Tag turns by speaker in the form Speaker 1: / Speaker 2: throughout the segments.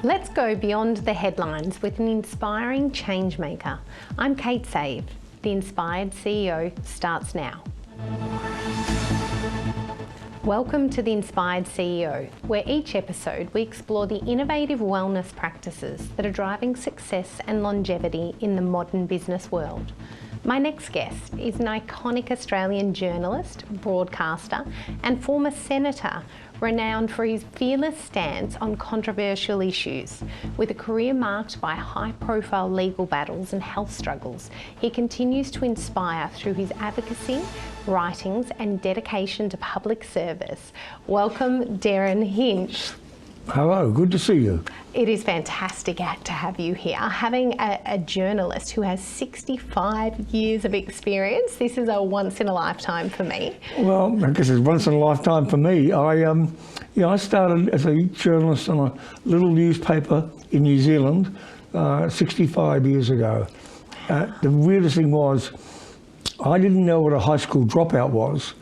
Speaker 1: Let's go beyond the headlines with an inspiring change maker. I'm Kate Save. The Inspired CEO starts now. Welcome to The Inspired CEO, where each episode we explore the innovative wellness practices that are driving success and longevity in the modern business world. My next guest is an iconic Australian journalist, broadcaster, and former senator, renowned for his fearless stance on controversial issues. With a career marked by high-profile legal battles and health struggles, he continues to inspire through his advocacy, writings, and dedication to public service. Welcome, Derryn Hinch.
Speaker 2: Hello, good to see you.
Speaker 1: It is fantastic to have you here. Having a journalist who has 65 years of experience, this is a once in a lifetime for me.
Speaker 2: Well, I guess it's once in a lifetime for me. I started as a journalist on a little newspaper in New Zealand 65 years ago. The weirdest thing was, I didn't know what a high school dropout was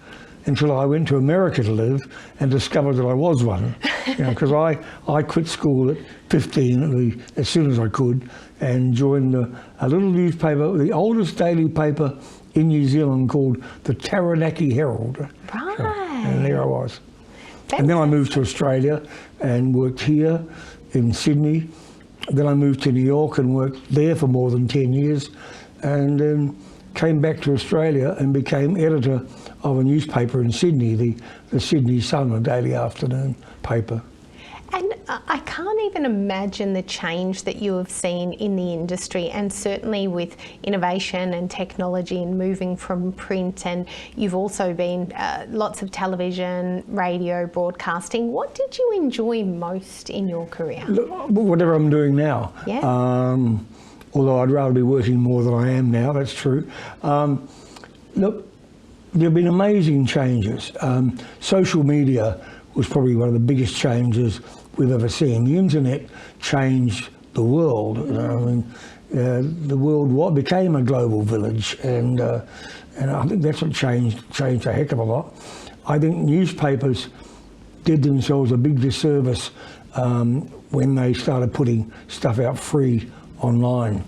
Speaker 2: until I went to America to live and discovered that I was one. Because I quit school at 15 as soon as I could and joined a little newspaper, the oldest daily paper in New Zealand, called the Taranaki Herald.
Speaker 1: Right.
Speaker 2: So, and there I was.
Speaker 1: Fantastic.
Speaker 2: And then I moved to Australia and worked here in Sydney. Then I moved to New York and worked there for more than 10 years. And then came back to Australia and became editor of a newspaper in Sydney, the Sydney Sun, a daily afternoon paper.
Speaker 1: And I can't even imagine the change that you have seen in the industry, and certainly with innovation and technology and moving from print, and you've also been lots of television, radio, broadcasting. What did you enjoy most in your career?
Speaker 2: Look, whatever I'm doing now.
Speaker 1: Yeah.
Speaker 2: Although I'd rather be working more than I am now, that's true. Look, there have been amazing changes. Social media was probably one of the biggest changes we've ever seen. The internet changed the world. The world became a global village, and I think that's what changed a heck of a lot. I think newspapers did themselves a big disservice when they started putting stuff out free online,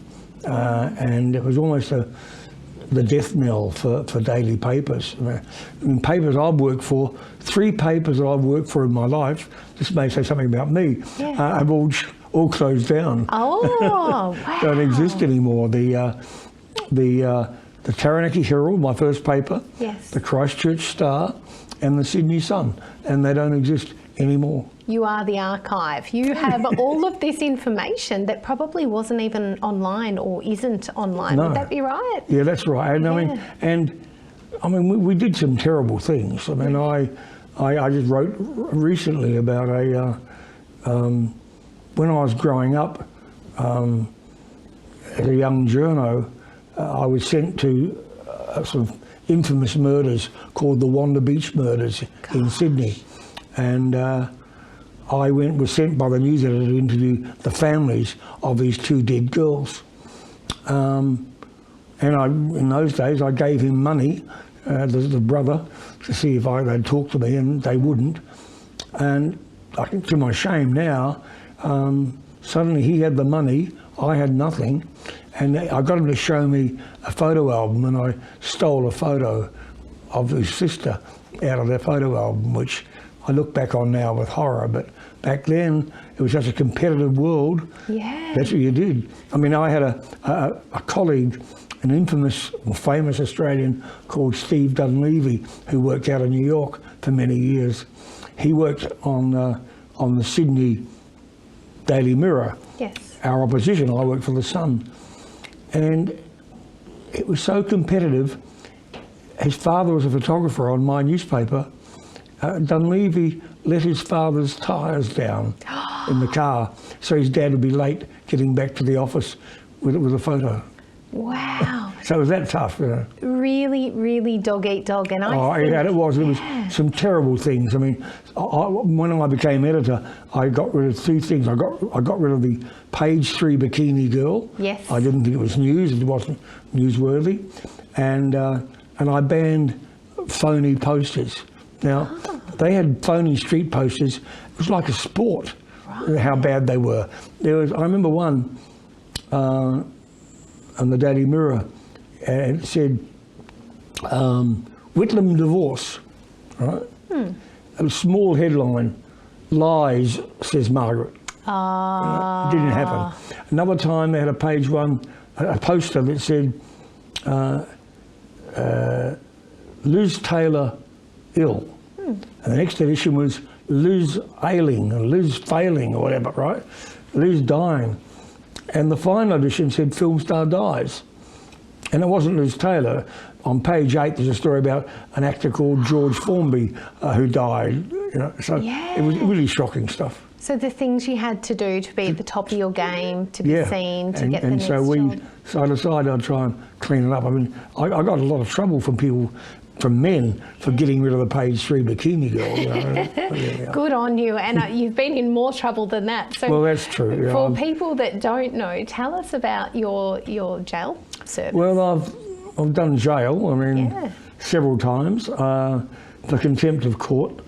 Speaker 2: and it was almost the death knell for daily papers. I mean, papers I've worked for, 3 papers that I've worked for in my life, this may say something about me, have all closed down.
Speaker 1: Oh, wow.
Speaker 2: Don't exist anymore. The Taranaki Herald, my first paper,
Speaker 1: yes.
Speaker 2: the Christchurch Star, and the Sydney Sun, and they don't exist anymore.
Speaker 1: You are the archive. You have all of this information that probably wasn't even online or isn't online.
Speaker 2: No.
Speaker 1: Would that be right?
Speaker 2: Yeah, that's right. And I mean, we did some terrible things. I mean, I just wrote recently about when I was growing up as a young journo, I was sent to some infamous murders called the Wanda Beach murders in Sydney, and I was sent by the news editor to interview the families of these 2 dead girls. And in those days, I gave him money, the brother, to see if they'd talk to me, and they wouldn't. And I think, to my shame now, suddenly he had the money, I had nothing, and I got him to show me a photo album, and I stole a photo of his sister out of their photo album, which I look back on now with horror, but back then it was such a competitive world.
Speaker 1: Yeah.
Speaker 2: That's what you did. I mean, I had a colleague, an infamous or famous Australian called Steve Dunleavy, who worked out of New York for many years. He worked on the Sydney Daily Mirror,
Speaker 1: yes.
Speaker 2: Our opposition. I worked for the Sun, and it was so competitive. His father was a photographer on my newspaper. Dunleavy let his father's tyres down in the car, so his dad would be late getting back to the office with a photo.
Speaker 1: Wow.
Speaker 2: So it was that tough, you know.
Speaker 1: Really, really dog eat dog. And
Speaker 2: It was some terrible things. I mean, when I became editor, I got rid of 2 things. I got rid of the page 3 bikini girl.
Speaker 1: Yes.
Speaker 2: I didn't think it was news. It wasn't newsworthy, and I banned phony posters. Now, they had phony street posters. It was like a sport. how bad they were. I remember one on the Daily Mirror, and it said, Whitlam divorce, right? A small headline, lies, says Margaret. It didn't happen. Another time they had a page one, a poster that said, Liz Taylor ill. And the next edition was Liz ailing, or Liz failing, or whatever, right? Liz dying. And the final edition said film star dies. And it wasn't Liz Taylor. On page 8 there's a story about an actor called George Formby who died. So it was really shocking stuff.
Speaker 1: So the things you had to do to be at the top of your game, to be seen, to get the next job.
Speaker 2: So I decided I'd try and clean it up. I mean, I got a lot of trouble from people, from men, for getting rid of the page 3 bikini girl.
Speaker 1: Good on you, and you've been in more trouble than that. So
Speaker 2: well, that's true.
Speaker 1: For people that don't know, tell us about your jail service.
Speaker 2: Well, I've done jail. I mean, several times for contempt of court.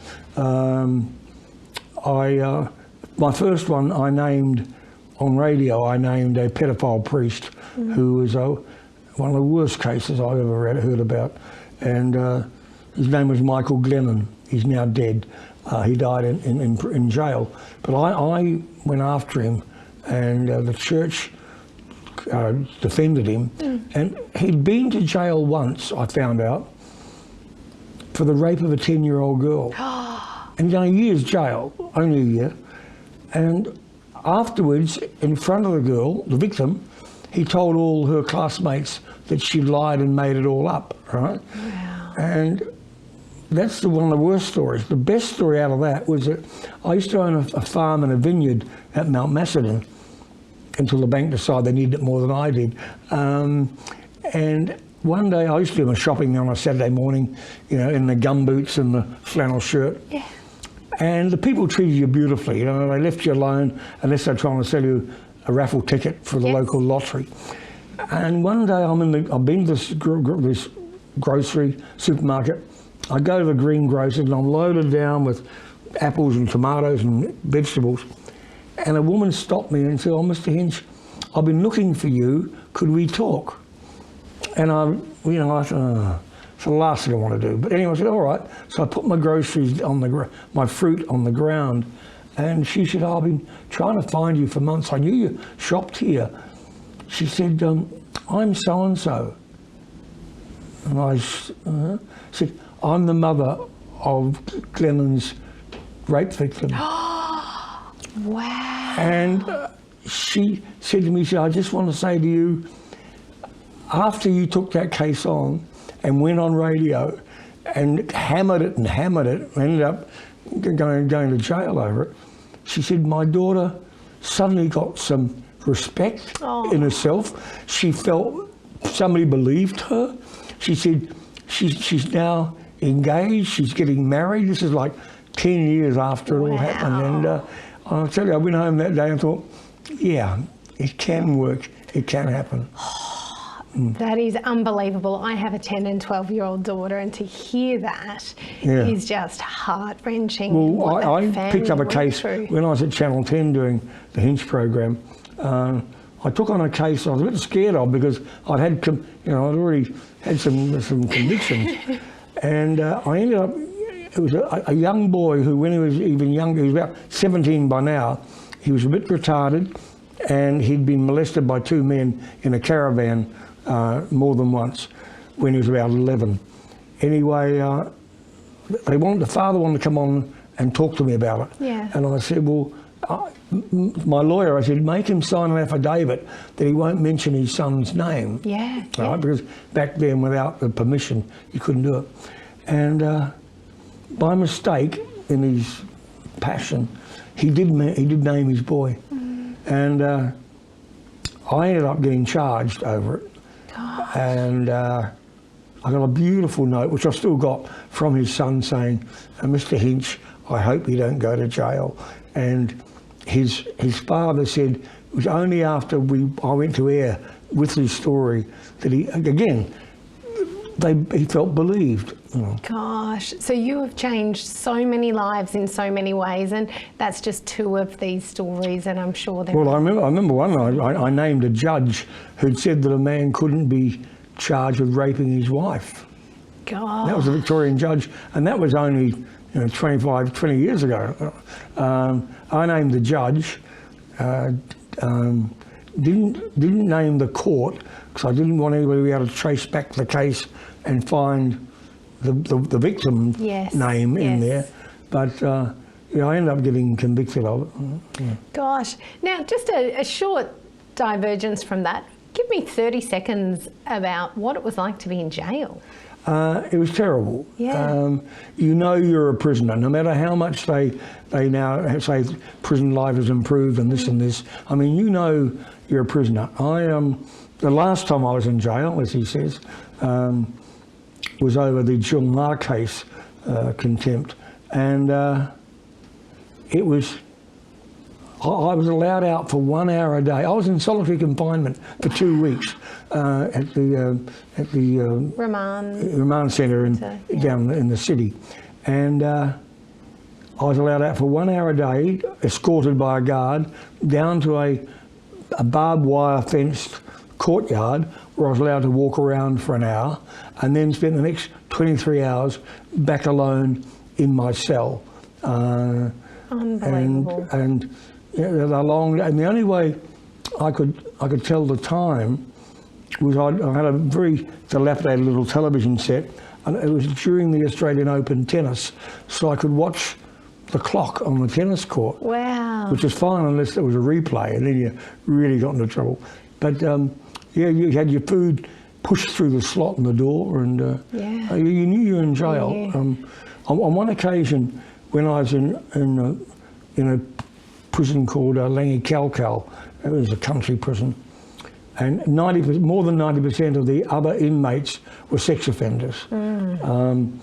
Speaker 2: My first one, I named on radio. I named a pedophile priest who was one of the worst cases I've ever heard about. And his name was Michael Glennon. He's now dead. He died in jail. But I went after him, and the church defended him. And he'd been to jail once, I found out, for the rape of a 10-year-old girl. And he'd done a year's jail, only a year. And afterwards, in front of the girl, the victim, he told all her classmates that she lied and made it all up, right?
Speaker 1: Wow.
Speaker 2: And that's one of the worst stories. The best story out of that was that I used to own a farm and a vineyard at Mount Macedon until the bank decided they needed it more than I did. And one day I used to do my shopping on a Saturday morning, in the gumboots and the flannel shirt.
Speaker 1: Yeah.
Speaker 2: And the people treated you beautifully. They left you alone unless they're trying to sell you a raffle ticket for the local lottery. And one day I've been to this grocery supermarket. I go to the greengrocers and I'm loaded down with apples and tomatoes and vegetables. And a woman stopped me and said, "Oh, Mr. Hinch, I've been looking for you. Could we talk?" And I thought, it's the last thing I want to do. But anyway, I said, all right. So I put my groceries my fruit on the ground. And she said, "Oh, I've been trying to find you for months. I knew you shopped here." She said, "I'm so-and-so." And I said, "I'm the mother of Glennon's rape victim."
Speaker 1: Wow.
Speaker 2: And she said to me, "I just want to say to you, after you took that case on and went on radio and hammered it, and ended up going to jail over it," she said, "my daughter suddenly got some respect in herself. She felt somebody believed her." She said she's now engaged, she's getting married. This is like 10 years after it all happened. And I'll tell you, I went home that day and thought, yeah, it can work, it can happen.
Speaker 1: That is unbelievable. I have a 10 and 12-year-old daughter, and to hear that is just heart-wrenching.
Speaker 2: Well, I picked up a case when I was at Channel 10 doing the Hinch program. I took on a case I was a bit scared of because I'd already had some convictions. And I ended up, it was a young boy who, when he was even younger, he was about 17 by now, he was a bit retarded, and he'd been molested by 2 men in a caravan more than once when he was about 11. Anyway, the father wanted to come on and talk to me about it.
Speaker 1: Yeah.
Speaker 2: And I said, well, my lawyer, I said, make him sign an affidavit that he won't mention his son's name.
Speaker 1: Yeah.
Speaker 2: Right? Because back then, without the permission, you couldn't do it. And by mistake, in his passion, he did name his boy. And I ended up getting charged over it.
Speaker 1: Gosh.
Speaker 2: And I got a beautiful note, which I've still got, from his son saying, "Mr. Hinch, I hope you don't go to jail." And his father said it was only after I went to air with his story that he, again, he felt believed. You know.
Speaker 1: Gosh, so you have changed so many lives in so many ways, and that's just two of these stories, and I'm sure there.
Speaker 2: Well, I remember one night I named a judge who'd said that a man couldn't be charged with raping his wife.
Speaker 1: God.
Speaker 2: That was a Victorian judge, and that was only 20 years ago. I named the judge, didn't name the court because I didn't want anybody to be able to trace back the case and find the victim name in there. But I ended up getting convicted of it. Yeah.
Speaker 1: Gosh. Now, just a short divergence from that. Give me 30 seconds about what it was like to be in jail.
Speaker 2: It was terrible.
Speaker 1: Yeah.
Speaker 2: You're a prisoner, no matter how much they now say prison life has improved and this and this. I mean, you're a prisoner. The last time I was in jail, as he says, was over the Jill Ma case, contempt, and it was. I was allowed out for 1 hour a day. I was in solitary confinement for 2 weeks at the remand centre down in the city, and I was allowed out for 1 hour a day, escorted by a guard down to a barbed wire fenced courtyard where I was allowed to walk around for an hour, and then spent the next 23 hours back alone in my cell.
Speaker 1: Unbelievable.
Speaker 2: And and the only way I could tell the time was I had a very dilapidated little television set, and it was during the Australian Open tennis, so I could watch the clock on the tennis court.
Speaker 1: Wow.
Speaker 2: Which was fine unless there was a replay, and then you really got into trouble. But you had your food pushed through the slot in the door, and you knew you were in jail.
Speaker 1: Yeah.
Speaker 2: On one occasion, when I was in a prison called Langi Kalkal, it was a country prison, and more than 90% of the other inmates were sex offenders, and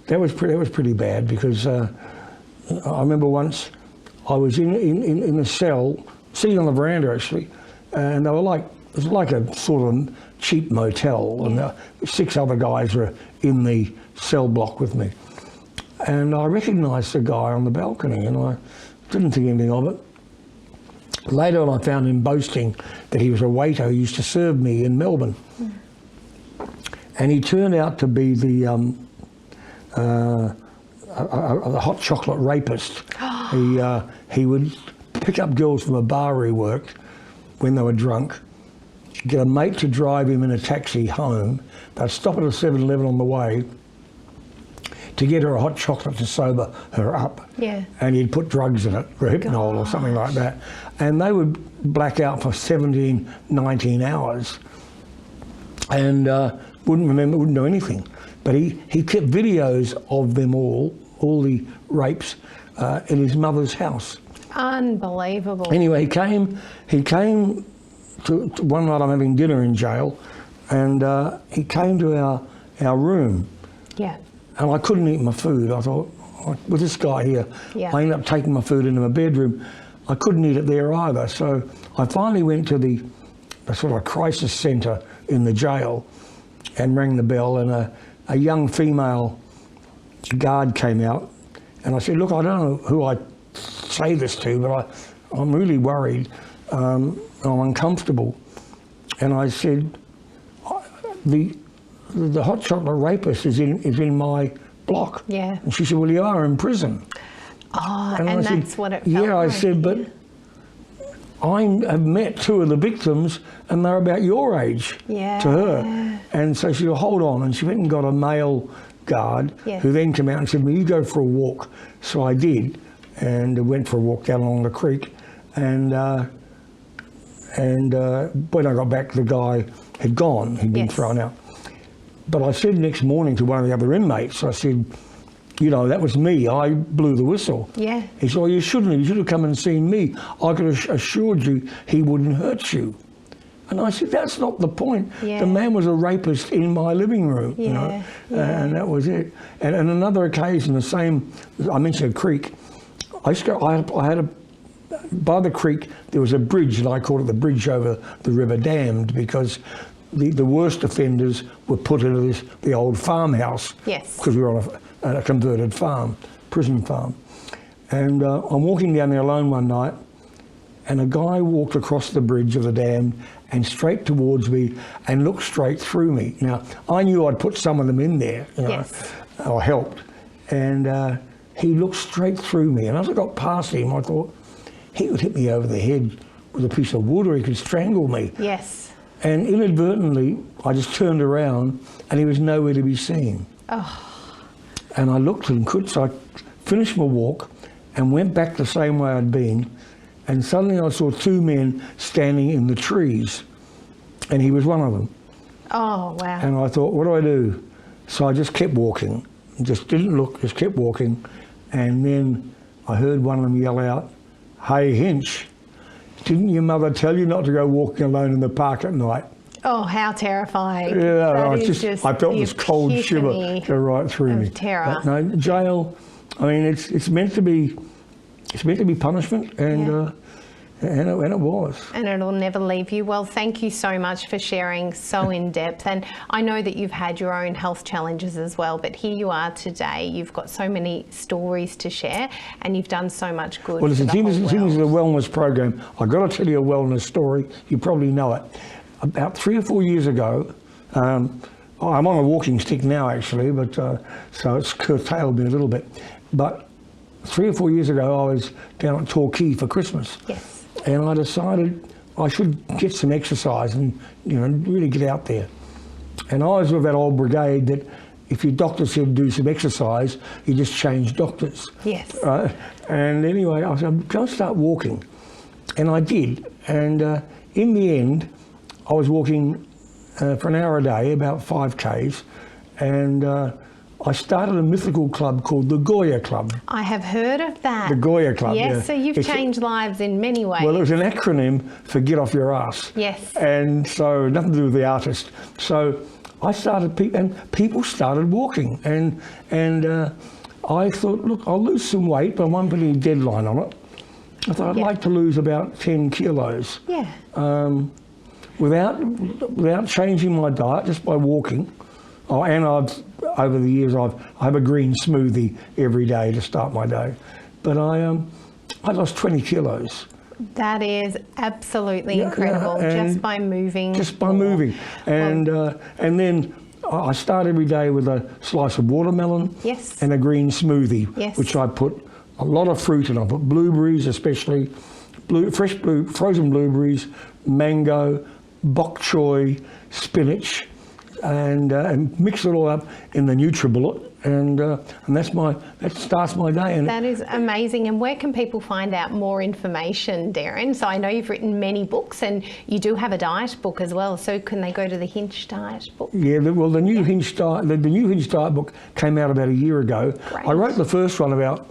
Speaker 2: that was pretty bad, because I remember once I was in a cell, sitting on the veranda actually, and they were it was like a sort of cheap motel, and 6 other guys were in the cell block with me. And I recognised the guy on the balcony, and I didn't think anything of it. Later on, I found him boasting that he was a waiter who used to serve me in Melbourne. And he turned out to be the hot chocolate rapist. He would pick up girls from a bar where he worked when they were drunk, get a mate to drive him in a taxi home. They'd stop at a 7-Eleven on the way to get her a hot chocolate to sober her up. Yeah. And he'd put drugs in it, Rohypnol or something like that. And they would black out for 17, 19 hours and wouldn't know anything. But he kept videos of them all the rapes, in his mother's house.
Speaker 1: Unbelievable.
Speaker 2: Anyway, he came to one night I'm having dinner in jail, and he came to our room. Yeah. And I couldn't eat my food. I thought, with this guy here, I ended up taking my food into my bedroom. I couldn't eat it there either. So I finally went to the sort of crisis centre in the jail and rang the bell, and a young female guard came out, and I said, look, I don't know who I say this to, but I'm really worried. I'm uncomfortable. And I said, the hot chocolate rapist is in my block. Yeah. And she said, well, you are in prison.
Speaker 1: Oh, and that's what it felt like.
Speaker 2: Yeah, I said, but I have met 2 of the victims, and they're about your age to her. And so she said, hold on. And she went and got a male guard who then came out and said, well, you go for a walk. So I did, and went for a walk down along the creek. And when I got back, the guy had gone. He'd been thrown out. But I said next morning to one of the other inmates, I said, that was me. I blew the whistle. Yeah. He said, well, you shouldn't have. You should have come and seen me. I could have assured you he wouldn't hurt you. And I said, that's not the point. Yeah. The man was a rapist in my living room, and that was it. And on another occasion, I mentioned a creek. By the creek, there was a bridge, and I called it the bridge over the River Damned, because the worst offenders were put into the old farmhouse.
Speaker 1: Yes.
Speaker 2: Because we were on a converted farm, prison farm. And I'm walking down there alone one night, and a guy walked across the bridge of the dam and straight towards me and looked straight through me. Now, I knew I'd put some of them in there, you know,
Speaker 1: Yes.
Speaker 2: or helped. And he looked straight through me. And as I got past him, I thought, he could hit me over the head with a piece of wood, or he could strangle me.
Speaker 1: Yes.
Speaker 2: And inadvertently, I just turned around and he was nowhere to be seen.
Speaker 1: Oh.
Speaker 2: And I looked and couldn't, so I finished my walk and went back the same way I'd been. And suddenly I saw two men standing in the trees, and he was one of them.
Speaker 1: Oh, wow.
Speaker 2: And I thought, what do I do? So I just kept walking, just didn't look, just kept walking. And then I heard one of them yell out, "Hey, Hinch, didn't your mother tell you not to go walking alone in the park at night?"
Speaker 1: Oh, how terrifying.
Speaker 2: Yeah,
Speaker 1: That
Speaker 2: I
Speaker 1: is
Speaker 2: just I felt
Speaker 1: the
Speaker 2: this cold shiver
Speaker 1: epitome
Speaker 2: go right through
Speaker 1: of
Speaker 2: me.
Speaker 1: terror.
Speaker 2: But no, jail, I mean, it's meant to be punishment, and and it was.
Speaker 1: And it'll never leave you. Well, thank you so much for sharing so in depth. And I know that you've had your own health challenges as well, but here you are today. You've got so many stories to share, and you've done so much good.
Speaker 2: Well,
Speaker 1: for the whole
Speaker 2: it's in the
Speaker 1: world.
Speaker 2: wellness program. I've got to tell you a wellness story. You probably know it. About 3 or 4 years ago, I'm on a walking stick now, actually, but so it's curtailed me a little bit. But 3 or 4 years ago, I was down at Torquay for Christmas.
Speaker 1: Yes.
Speaker 2: And I decided I should get some exercise and, you know, really get out there. And I was with that old brigade that if your doctor said do some exercise, you just change doctors.
Speaker 1: Yes.
Speaker 2: Right? And anyway, I said, can I start walking? And I did. And in the end, I was walking for an hour a day, about 5 Ks. And I started a mythical club called the Goya Club.
Speaker 1: I have heard of that.
Speaker 2: The Goya Club,
Speaker 1: Yes,
Speaker 2: yeah.
Speaker 1: so you've changed lives in many ways.
Speaker 2: Well, it was an acronym for Get Off Your Ass.
Speaker 1: Yes.
Speaker 2: And so nothing to do with the artist. So I started, and people started walking. And I thought, look, I'll lose some weight, but I won't put any deadline on it. I thought I'd like to lose about 10 kilos.
Speaker 1: Yeah.
Speaker 2: Without changing my diet, just by walking. Oh, and over the years, I have a green smoothie every day to start my day. But I lost 20 kilos.
Speaker 1: That is absolutely incredible, just by moving.
Speaker 2: Just by moving. And then I start every day with a slice of watermelon.
Speaker 1: Yes.
Speaker 2: And a green smoothie,
Speaker 1: Yes.
Speaker 2: which I put a lot of fruit in. I put blueberries, especially frozen blueberries, mango, bok choy, spinach, and mix it all up in the NutriBullet, and that starts my day. And
Speaker 1: that is amazing. And where can people find out more information, Derryn? So I know you've written many books, and you do have a diet book as well. So can they go to the Hinch diet book?
Speaker 2: Yeah, the new Hinch diet, the new Hinch diet book came out about a year ago.
Speaker 1: Great.
Speaker 2: I wrote the first one about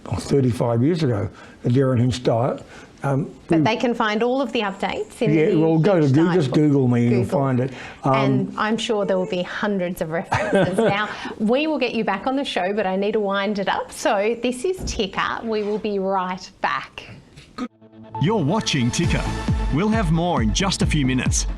Speaker 2: 35 years ago, the Derryn Hinch diet.
Speaker 1: But they can find all of the updates in the
Speaker 2: go to
Speaker 1: Hinch diet
Speaker 2: just
Speaker 1: book.
Speaker 2: Google me, you'll find it.
Speaker 1: And I'm sure there will be hundreds of references. Now, we will get you back on the show, but I need to wind it up. So this is Ticker. We will be right back.
Speaker 3: You're watching Ticker. We'll have more in just a few minutes.